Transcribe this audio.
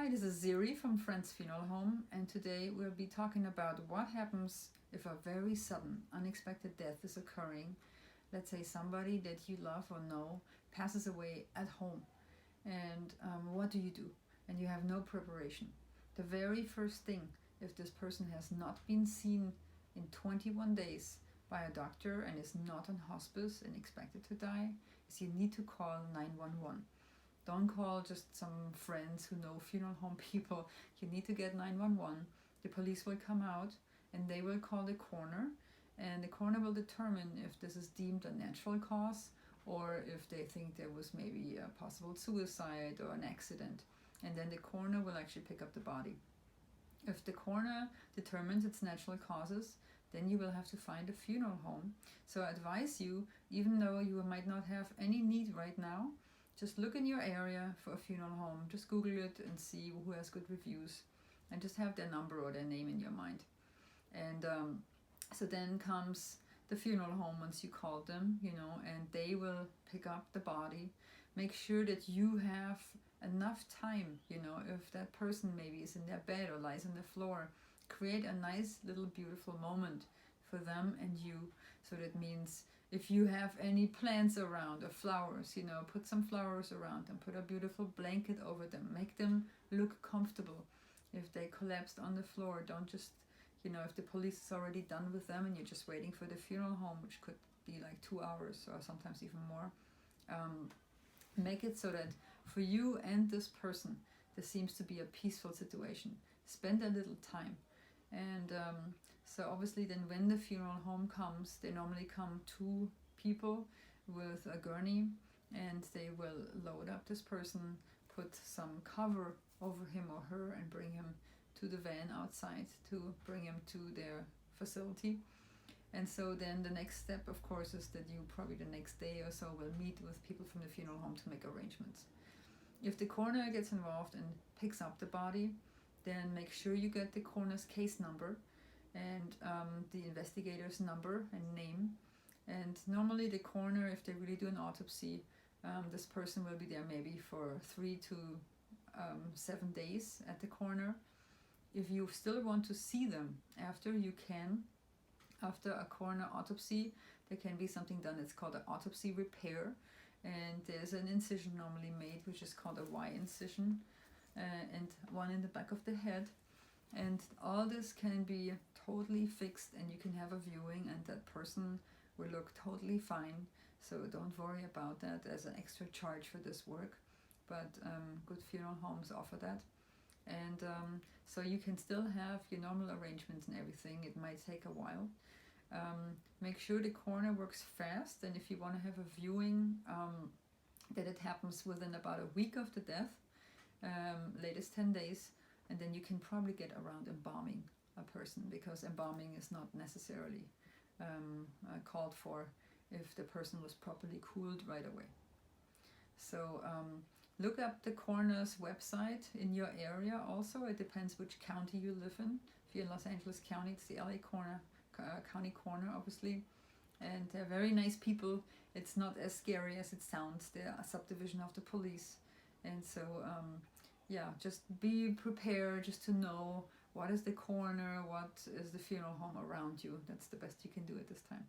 Hi, this is Ziri from Friends Funeral Home, and today we'll be talking about what happens if a very sudden, unexpected death is occurring. Let's say somebody that you love or know passes away at home, and what do you do? And you have no preparation. The very first thing, if this person has not been seen in 21 days by a doctor and is not on hospice and expected to die, is you need to call 911. Don't call just some friends who know funeral home people. You need to get 911. The police will come out and they will call the coroner, and the coroner will determine if this is deemed a natural cause or if they think there was maybe a possible suicide or an accident. And then the coroner will actually pick up the body. If the coroner determines it's natural causes, then you will have to find a funeral home. So I advise you, even though you might not have any need right now, just look in your area for a funeral home. Just Google it and see who has good reviews, and just have their number or their name in your mind. And so then comes the funeral home once you called them, and they will pick up the body. Make sure that you have enough time, if that person maybe is in their bed or lies on the floor, create a nice little beautiful moment for them and you. So that means if you have any plants around or flowers, put some flowers around them, put a beautiful blanket over them, make them look comfortable. If they collapsed on the floor, don't just, if the police is already done with them and you're just waiting for the funeral home, which could be like 2 hours or sometimes even more, make it so that for you and this person, there seems to be a peaceful situation. Spend a little time. And so obviously then when the funeral home comes, they normally come 2 people with a gurney, and they will load up this person, put some cover over him or her, and bring him to the van outside to bring him to their facility. And so then the next step, of course, is that you probably the next day or so will meet with people from the funeral home to make arrangements. If the coroner gets involved and picks up the body, then make sure you get the coroner's case number and the investigator's number and name. And normally the coroner, if they really do an autopsy, this person will be there maybe for 3 to 7 days at the coroner. If you still want to see them after, you can. After a coroner autopsy, there can be something done. It's called an autopsy repair. And there's an incision normally made, which is called a Y incision, and one in the back of the head. And all this can be totally fixed, and you can have a viewing, and that person will look totally fine. So don't worry about that as an extra charge for this work. But good funeral homes offer that. And so you can still have your normal arrangements and everything. It might take a while. Make sure the coroner works fast, and if you want to have a viewing, that it happens within about a week of the death, latest 10 days, and then you can probably get around embalming a person, because embalming is not necessarily called for if the person was properly cooled right away. So look up the coroner's website in your area also. It depends which county you live in. If you're in Los Angeles County, it's the LA County Coroner, obviously. And they're very nice people. It's not as scary as it sounds. They're a subdivision of the police. And so, just be prepared just to know what is the coroner, what is the funeral home around you. That's the best you can do at this time.